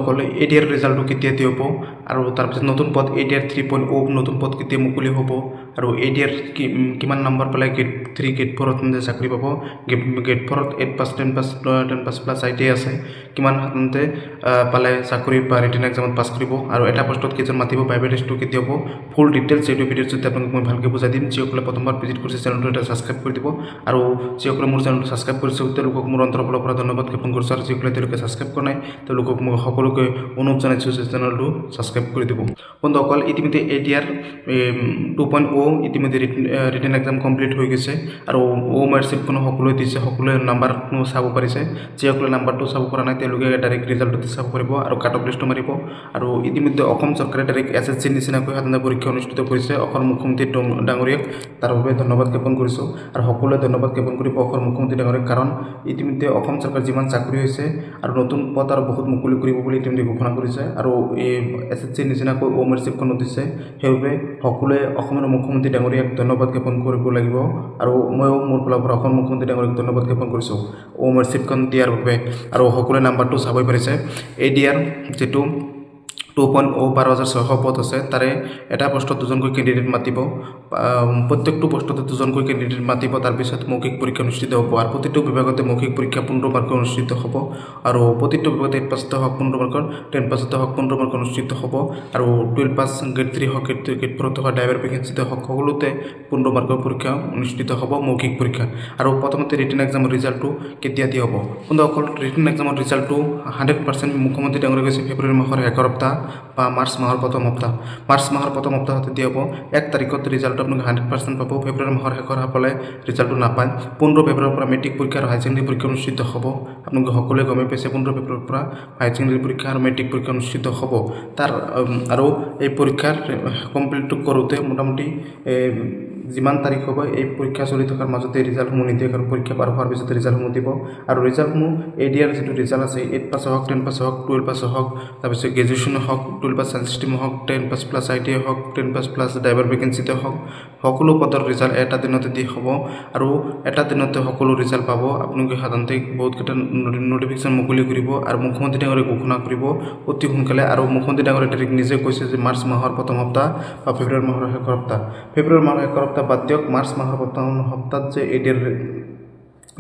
বন্ধুসকলে এডিআৰ ৰিজাল্টটো কেতিয়া দিব আৰু তাৰপিছত নতুন পদ এডিআৰ 3.0 নতুন পদ কেতিয়া মুকলি হ'ব আৰু এডিআৰ কিমান নম্বৰ পালে গেট 3 গেট 4 ত চাকৰি পাব গেট 4 ত 8% 10% প্লাস আইটি আছে কিমান হাততে পালে চাকৰি বা ৰিটেন এক্সামত পাস কৰিব আৰু এটা পোষ্টত কেজন মাতিব প্ৰাইভেট টেষ্টটো কেতিয়া হ'ব ফুল ডিটেইলছ এই ভিডিঅ'ত যদি আপোনাক মই ভালকৈ বুজাই দিম যিসকলে প্ৰথমবাৰ ভিজিট কৰিছে চেনেলটো এটা সাবস্ক্ৰাইব কৰি দিব আৰু যিসকলে মোৰ চেনেলটো সাবস্ক্ৰাইব কৰিছে তেওঁলোকক মোৰ অন্তৰৰ পৰা ধন্যবাদ জ্ঞাপন কৰিছো আৰু যিসকলে তেওঁলোকে সাবস্ক্ৰাইব কৰা নাই তেওঁলোকক মই সকলোকে অনুৰোধ জনাইছো যে চেনেলটো সাবস্ক্ৰাইব কৰি দিব বন্ধুসকল ইতিমধ্যে এডিআৰ 2.0 ইতিমধ্যে ৰিটেন এক্সাম কমপ্লিট হৈ গৈছে আৰু ওমাৰশিপ কোনো সকলোৱে দিছে সকলোৱে নাম্বাৰটো চাব পাৰিছে যিসকলে নাম্বাৰটো চাব পৰা নাই তেওঁলোকে ডাইৰেক্ট ৰিজাল্টটো চাব পাৰিব আৰু কাট অফ লিষ্টটো মাৰিব আৰু ইতিমধ্যে অসম চৰকাৰে ডাইৰেক্ট এছএছসি নিচিনাকৈ সাধাৰণ পৰীক্ষা অনুষ্ঠিত কৰিছে অসম মুখ্যমন্ত্ৰী ডাঙৰীয়াক তাৰ বাবে ধন্যবাদ জ্ঞাপন কৰিছো আৰু সকলোৱে ধন্যবাদ জ্ঞাপন কৰিব অসম মুখ্যমন্ত্ৰী ডাঙৰীয়াক কাৰণ ইতিমধ্যে অসম চৰকাৰ যিমান চাকৰি হৈছে আৰু নতুন পদ আৰু বহুত মুকলি কৰিব বুলি ইতিমধ্যে ঘোষণা কৰিছে আৰু এই এছএছসি নিচিনাকৈ ওমাৰশিপখন দিছে সেইবাবে সকলোৱে অসমৰ মুখ্যমন্ত্ৰী ডাঙৰীয়াক ধন্যবাদ জ্ঞাপন কৰিব লাগিব আৰু ময়ো মোৰ ফালৰ পৰা অসম মুখ্যমন্ত্ৰী ডাঙৰীয়াক ধন্যবাদ জ্ঞাপন কৰিছো ওমাৰশিপখন দিয়াৰ বাবে আৰু সকলোৱে নাম্বাৰটো চাবই পাৰিছে এডিআৰ যেটো 2.0 12,600 পদ আছে তাৰে এটা পোষ্টত দুজনকৈ ক্যান্ডিডেট মাতিব প্ৰত্যেকটো পোষ্টতে দুজনকৈ ক্যান্ডিডেট মাতিব তাৰ পিছত মৌখিক পৰীক্ষা অনুষ্ঠিত হ'ব আৰু প্ৰতিটো বিভাগতে মৌখিক পৰীক্ষা 15 মাৰ্কৰ অনুষ্ঠিত হ'ব আৰু প্ৰতিটো বিভাগতে 8% হক 15 মাৰ্কৰ 10% হক 15 মাৰ্কৰ অনুষ্ঠিত হ'ব আৰু 12 পাস গেট 3 হক গেট 4 থকা ড্ৰাইভাৰ ভেকেন্সিতে হক সকলোতে 15 মাৰ্কৰ পৰীক্ষা অনুষ্ঠিত হ'ব মৌখিক পৰীক্ষা আৰু প্ৰথমতে ৰিটেন এক্সামৰ ৰিজাল্টটো কেতিয়া দিয়া হ'ব বন্ধুসকল ৰিটেন এক্সামৰ ৰিজাল্টটো 100% মুখ্যমন্ত্ৰী ডাঙৰীয়া কৈছে ফেব্ৰুৱাৰী মাহৰ 11 সপ্তাহ বা মাৰ্চ মাহৰ প্ৰথম সপ্তাহতে দিয়া হ'ব 1 তাৰিখত ৰিজাল্ট আপোনাক 100% পাব ফেব্ৰুৱাৰী মাহৰ শেষৰ হাপলে ৰিজাল্টটো নাপায় 15 ফেব্ৰুৱাৰীৰ পৰা মেট্ৰিক পৰীক্ষা আৰু হাই সেকেন্ডাৰী পৰীক্ষা অনুষ্ঠিত হ'ব আপোনাক সকলোৱে গমে পাইছে 15 ফেব্ৰুৱাৰীৰ পৰা হাই সেকেন্ডাৰী পৰীক্ষা আৰু মেট্ৰিক পৰীক্ষা অনুষ্ঠিত হ'ব তাৰ আৰু এই পৰীক্ষাৰ কমপ্লিট কৰোতে মোটামুটি যিমান তাৰিখ হ'ব এই পৰীক্ষা চলি থকাৰ মাজতে ৰিজাল্টসমূহ নিদিয়ে কাৰণ পৰীক্ষা পাৰ হোৱাৰ পিছতে ৰিজাল্টসমূহ দিব আৰু ৰিজাল্টসমূহ এডিআৰ যেটো ৰিজাল্ট আছে 8 পাস হওক 10 পাস হওক 12 পাস হওক তাৰপিছত গ্ৰেজুৱেশ্যন হওক 12 পাস সায়েন্স ষ্ট্ৰীম হওক 10 পাস প্লাস আইটি হওক 10 পাস প্লাস ড্ৰাইভাৰ ভেকেন্সিতে হওক সকলো পদৰ ৰিজাল্ট এটা দিনতে দি হ'ব আৰু এটা দিনতে সকলো ৰিজাল্ট পাব আপোনালোকে সাধাৰণতে বহুত কেইটা নোটিফিকেশন মুকলি কৰিব আৰু মুখ্যমন্ত্ৰী ডাঙৰীয়াই ঘোষণা কৰিব অতি সোনকালে আৰু মুখ্যমন্ত্ৰী ডাঙৰীয়াই ডাইৰেক্ট নিজে কৈছে যে মাৰ্চ মাহৰ প্ৰথম সপ্তাহ বা ফেব্ৰুৱাৰী মাহৰ শেষৰ সপ্তাহ ফেব্ৰুৱাৰী মাহৰ শেষৰ সপ্তাহ বাদ দিয়ক মাৰ্চ মাহৰ প্ৰথম সপ্তাহত যে ADR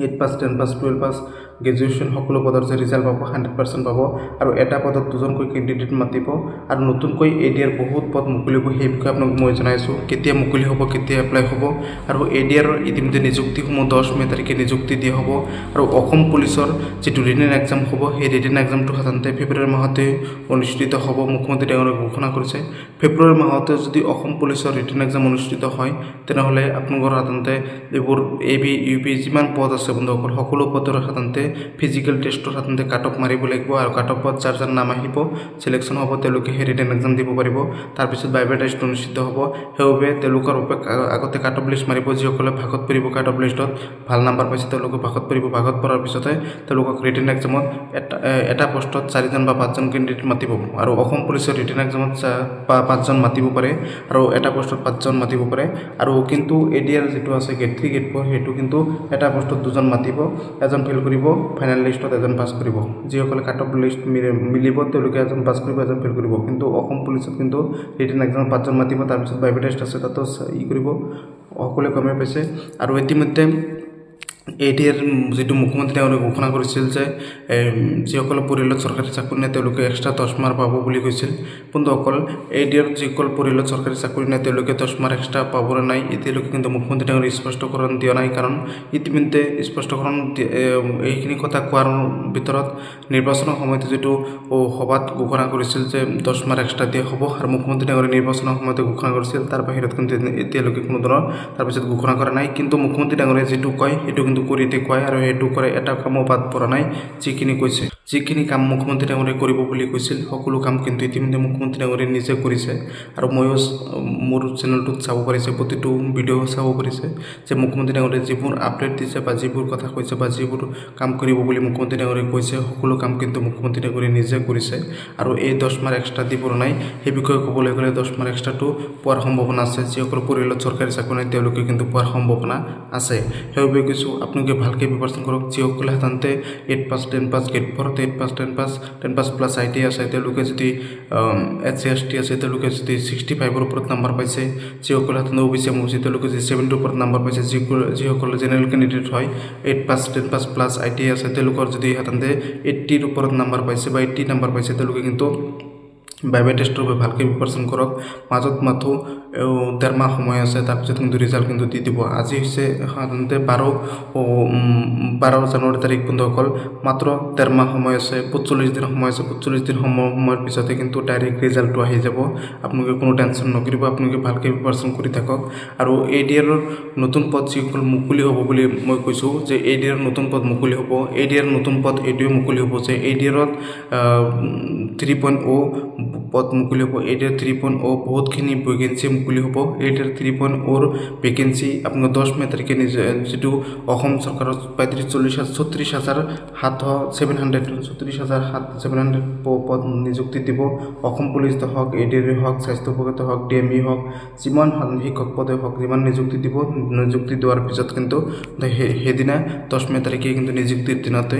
8 pass 10 pass 12 pass graduation সকলো পদৰ যে ৰিজাল্ট পাব 100% পাব আৰু এটা পদত দুজনকৈ ক্যান্ডিডেট মাতিব আৰু নতুনকৈ এডিআৰ বহুত পদ মুকলি হ'ব সেই বিষয়ে আপোনাক মই জনাইছো কেতিয়া মুকলি হ'ব কেতিয়া এপ্লাই হ'ব আৰু এডিআৰ ইতিমধ্যে নিযুক্তিসমূহ 10 মে তাৰিখে নিযুক্তি দিয়া হ'ব আৰু অসম পুলিচৰ যেটো ৰিটেন এক্সাম হ'ব সেই ৰিটেন এক্সামটো সাধাৰণতে ফেব্ৰুৱাৰী মাহতে অনুষ্ঠিত হ'ব মুখ্যমন্ত্ৰী ডাঙৰীয়াই ঘোষণা কৰিছে ফেব্ৰুৱাৰী মাহতে যদি অসম পুলিচৰ ৰিটেন এক্সাম অনুষ্ঠিত হয় তেনেহলে আপোনালোকৰ সাধাৰণতে এইবোৰ এবি ইউপি যিমান পদ আছে বন্ধুসকল সকলো পদৰ সাধাৰণতে ফিজিক্যাল টেষ্টৰ সাধাৰণতে কাট অফ মাৰিব লাগিব আৰু কাট অফত যাৰ নাম আহিব সিলেকশন হ'ব তেওঁলোকে ৰিটেন এক্সাম দিব পাৰিব তাৰ পিছত ভাইভা টেষ্ট অনুষ্ঠিত হ'ব হেউবে তেওঁলোকৰ আগতে কাট অফ লিষ্ট মাৰিব যিসকলে ভাগত পৰিব কাট অফ লিষ্টত ভাল নাম্বাৰ পাইছে তেওঁলোকে ভাগত পৰিব ভাগত পৰাৰ পিছতে তেওঁলোকক ৰিটেন এক্সামত এটা পোষ্টত 4 জন বা 5 জন ক্যান্ডিডেট মাতিব আৰু অসম পুলিচৰ ৰিটেন এক্সামত 5 জন মাতিব পাৰে আৰু এটা পোষ্টত 5 জন মাতিব পাৰে আৰু কিন্তু এডিআৰ যেটো আছে গেট 3 গেট 4 হেতু কিন্তু এটা পোষ্টত 2 জন মাতিব এজন ফেল কৰিব ফাইনাল লিষ্টত এজন পাস কৰিব যিসকলে কাট অফ লিষ্ট মিলিব তেওঁলোকে এজন পাস কৰিব এজন ফেল কৰিব কিন্তু অসম পুলিচত কিন্তু ৰিটেন এক্সাম 5 জন মাতিব তাৰ পিছত ভাইভা টেষ্ট আছে তাতো কৰিব সকলোৱে গমে পাইছে আৰু ইতিমধ্যে এডিআৰ যেটো মুখ্যমন্ত্ৰী ডাঙৰীয়াই ঘোষণা কৰিছিল যে যিসকল পৰিয়ালত চৰকাৰী চাকৰি নাই তেওঁলোকে এক্সট্ৰা 10 মাৰ্ক পাব বুলি কৈছিল বন্ধুসকল এডিআৰ যিসকল পৰিয়ালত চৰকাৰী চাকৰি নাই তেওঁলোকে 10 মাৰ্ক এক্সট্ৰা পাব নাই এতিয়ালৈকে কিন্তু মুখ্যমন্ত্ৰী ডাঙৰীয়াই স্পষ্টকৰণ দিয়া নাই কাৰণ ইতিমধ্যে স্পষ্টকৰণ এইখিনি কথা কোৱাৰ ভিতৰত নিৰ্বাচনৰ সময়তে যেটো সভাত ঘোষণা কৰিছিল যে 10 মাৰ্ক এক্সট্ৰা দিয়া হ'ব আৰু মুখ্যমন্ত্ৰী ডাঙৰীয়াই নিৰ্বাচনৰ সময়তে ঘোষণা কৰিছিল তাৰ বাহিৰত কিন্তু এতিয়ালৈকে কোনো ধৰণৰ তাৰ পিছত ঘোষণা কৰা নাই কিন্তু মুখ্যমন্ত্ৰী ডাঙৰীয়াই যেটো কয় এটো কিন্তু কৰি দেখুৱাই আৰু হেতু কৰে এটা কামো বাদ পৰা নাই যিখিনি কৈছে যিখিনি কাম মুখ্যমন্ত্ৰী ডাঙৰীয়াই কৰিব বুলি কৈছিল সকলো কাম কিন্তু ইতিমধ্যে মুখ্যমন্ত্ৰী ডাঙৰীয়াই নিজে কৰিছে আৰু ময়ো মোৰ চেনেলটোত চাব পাৰিছে প্ৰতিটো ভিডিও চাব পাৰিছে যে মুখ্যমন্ত্ৰী ডাঙৰীয়াই যিবোৰ আপডেট দিছে বা যিবোৰ কথা কৈছে বা যিবোৰ কাম কৰিব বুলি মুখ্যমন্ত্ৰী ডাঙৰীয়াই কৈছে সকলো কাম কিন্তু মুখ্যমন্ত্ৰী ডাঙৰীয়াই নিজে কৰিছে আৰু এই 10 মাৰ্ক এক্সট্ৰা দিব নাই এই বিষয়ে ক'বলৈ গ'লে 10 মাৰ্ক এক্সট্ৰাটো পোৱাৰ সম্ভাৱনা আছে যিসকল পৰিয়ালত চৰকাৰী চাকৰি নাই তেওঁলোকে কিন্তু পোৱাৰ সম্ভাৱনা আছে হেউবে কিছু আপোনালোকে ভালকৈ প্ৰিপাৰেশ্যন কৰক যিসকলে সাধাৰণতে 8 পাছ 10 পাছ গেট ফৰত 8 pass 10 pass plus I T আছে তেওঁলোকে যদি HCST আছে তেওঁলোকে যদি 65ৰ ওপৰত নাম্বাৰ পাইছে যিসকলে সাধাৰণতে OBC MOC তেওঁলোকে যদি 70ৰ ওপৰত নাম্বাৰ পাইছে যিসকলে জেনেৰেল কেণ্ডিডেট হয় 8 pass 10 pass plus I T আছে তেওঁলোকৰ যদি সাধাৰণতে 80ৰ ওপৰত নাম্বাৰ পাইছে বা 80 নাম্বাৰ পাইছে তেওঁলোকে কিন্তু বাইবা টেষ্টৰ বাবে ভালকৈ প্ৰিপাৰেশ্যন কৰক মাজত মাথো 1.5 মাহ সময় আছে তাৰপিছত কিন্তু ৰিজাল্ট কিন্তু দি দিব আজি হৈছে সাধাৰণতে 12 জানুৱাৰী তাৰিখ বন্ধুসকল মাত্ৰ 1.5 মাহ সময় আছে 45 দিন সময় আছে 45 দিন সময়ৰ পিছতে কিন্তু ডাইৰেক্ট ৰিজাল্টটো আহি যাব আপোনালোকে কোনো টেনশ্যন নকৰিব আপোনালোকে ভালকৈ প্ৰিপাৰেশ্যন কৰি থাকক আৰু ADR নতুন পদ যিসকল মুকলি হ'ব বুলি মই কৈছোঁ যে ADR নতুন পদ মুকলি হ'ব ADR নতুন পদ এইটোৱে মুকলি হ'ব যে ADR 3.0 পদ মুকলি হ'ব ADR 3.0 বহুতখিনি ভেকেঞ্চি মুকলি হ'ব ADR 3.0 ভেকেঞ্চি আপোনাৰ 10 মে তাৰিখে যেটো অসম চৰকাৰৰ 34,700 পদ নিযুক্তি দিব অসম পুলিচ হওক ADR হওক স্বাস্থ্য বিভাগ হওক DME হওক যিমান শিক্ষক পদে হওক যিমান নিযুক্তি দিব নিযুক্তি দিয়াৰ পিছত কিন্তু সেইদিনা 10 মে তাৰিখে কিন্তু নিযুক্তিৰ দিনতে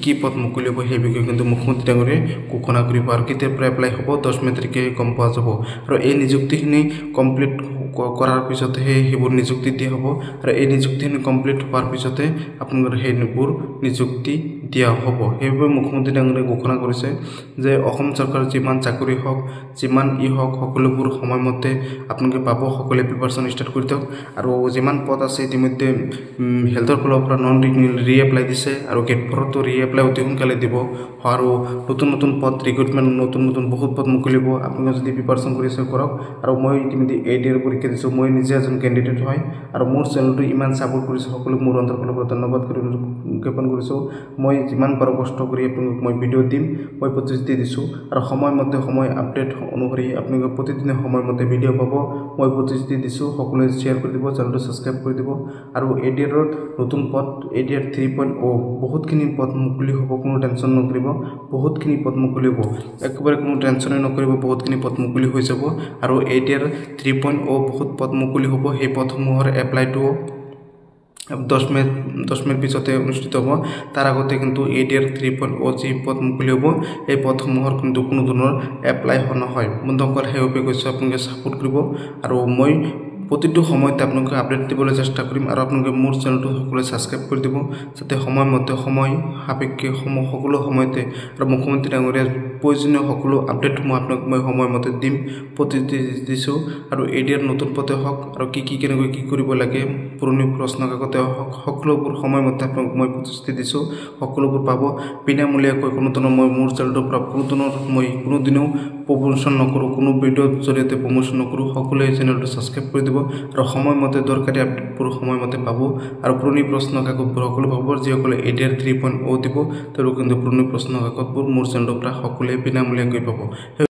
কি পদ মুকলি হ'ব সেই বিষয়ে কিন্তু মুখ্যমন্ত্ৰী ডাঙৰীয়াই ঘোষণা কৰিব আৰু কেতিয়াৰ পৰা এপ্লাই হ'ব 10 মে তাৰিখে গম পোৱা যাব আৰু এই নিযুক্তিখিনি কমপ্লিট কৰাৰ পিছতহে সেইবোৰ নিযুক্তি দিয়া হ'ব আৰু এই নিযুক্তিখিনি কমপ্লিট হোৱাৰ পিছতে আপোনালোকৰ সেইবোৰ নিযুক্তি দিয়া হ'ব সেইবাবে মুখ্যমন্ত্ৰী ডাঙৰীয়াই ঘোষণা কৰিছে যে অসম চৰকাৰৰ যিমান চাকৰি হওক যিমান হওক সকলোবোৰ সময়মতে আপোনালোকে পাব সকলোৱে প্ৰিপাৰেশ্যন ষ্টাৰ্ট কৰি দিয়ক আৰু যিমান পদ আছে ইতিমধ্যে হেল্থৰ ফালৰ পৰা নন ৰিএপ্লাই দিছে আৰু গেট ফৰতো ৰিএপ্লাই অতি সোনকালে দিব আৰু নতুন পদ ৰিক্ৰুটমেণ্ট নতুন বহুত পদ মুকলিব আপোনালোকে যদি প্ৰিপাৰেশ্যন কৰিছে কৰক আৰু মই ইতিমধ্যে ADR পৰীক্ষা দিছোঁ মই নিজে এজন কেণ্ডিডেট হয় আৰু মোৰ চেনেলটো ইমান ছাপোৰ্ট কৰিছে সকলো মোৰ অন্তৰৰ ফালৰ পৰা ধন্যবাদ জ্ঞাপন কৰিছোঁ মই যিমান পাৰোঁ কষ্ট কৰি আপোনালোকক মই ভিডিঅ' দিম মই প্ৰতিশ্ৰুতি দিছোঁ আৰু সময়মতে সময় আপডেট অনুসৰি আপোনালোকে প্ৰতিদিনে সময়মতে ভিডিঅ' পাব মই প্ৰতিশ্ৰুতি দিছোঁ সকলোৱে শ্বেয়াৰ কৰি দিব চেনেলটো ছাবস্ক্ৰাইব কৰি দিব আৰু ADR নতুন পদ ADR 3.0 বহুতখিনি পদ মুকলি হ'ব কোনো টেনশ্যন নকৰিব বহুতখিনি পদ মুকলি হ'ব একেবাৰে কোনো টেনশ্যনে নকৰিব বহুতখিনি পদ মুকলি হৈ যাব আৰু ADR 3.0 বহুত পদ মুকলি হ'ব সেই পদসমূহৰ এপ্লাইটো 10 মেৰ পিছতে অনুষ্ঠিত হ'ব তাৰ আগতে কিন্তু ADR 3.0 যি পদ মুকলি হ'ব এই পদসমূহৰ কিন্তু কোনো ধৰণৰ এপ্লাই নহয় বন্ধুসকল সেইবাবে কৈছোঁ আপোনালোকে ছাপোৰ্ট কৰিব আৰু মই প্ৰতিটো সময়তে আপোনালোকে আপডেট দিবলৈ চেষ্টা কৰিম আৰু আপোনালোকে মোৰ চেনেলটো সকলোৱে ছাবস্ক্ৰাইব কৰি দিব যাতে সময়মতে সময় সাপেক্ষে সকলো সময়তে আৰু মুখ্যমন্ত্ৰী ডাঙৰীয়াৰ প্ৰয়োজনীয় সকলো আপডেটসমূহ আপোনাক মই সময়মতে দিম প্ৰতিশ্ৰুতি দিছোঁ আৰু ADR নতুন পদে হওক আৰু কেনেকৈ কি কৰিব লাগে পুৰণি প্ৰশ্ন কাকতে হওক সকলোবোৰ সময়মতে আপোনাক মই প্ৰতিশ্ৰুতি দিছোঁ সকলোবোৰ পাব বিনামূলীয়াকৈ কোনো ধৰণৰ মই মোৰ চেনেলটোৰ পৰা কোনো ধৰণৰ মই কোনোদিনেও প্ৰমোশ্যন নকৰোঁ কোনো ভিডিঅ'ৰ জৰিয়তে প্ৰমোশ্যন নকৰোঁ সকলোৱে চেনেলটো ছাবস্ক্ৰাইব কৰি দিব আৰু সময়মতে দৰকাৰী আপডেটবোৰ সময়মতে পাব আৰু পুৰণি প্ৰশ্ন কাকতবোৰ সকলো পাব যিসকলে ADR 3.0 দিব তেওঁলোকে কিন্তু পুৰণি প্ৰশ্ন কাকতবোৰ মোৰ চেনেলৰ পৰা সকলোৱে বিনামূলীয়াকৈ পাব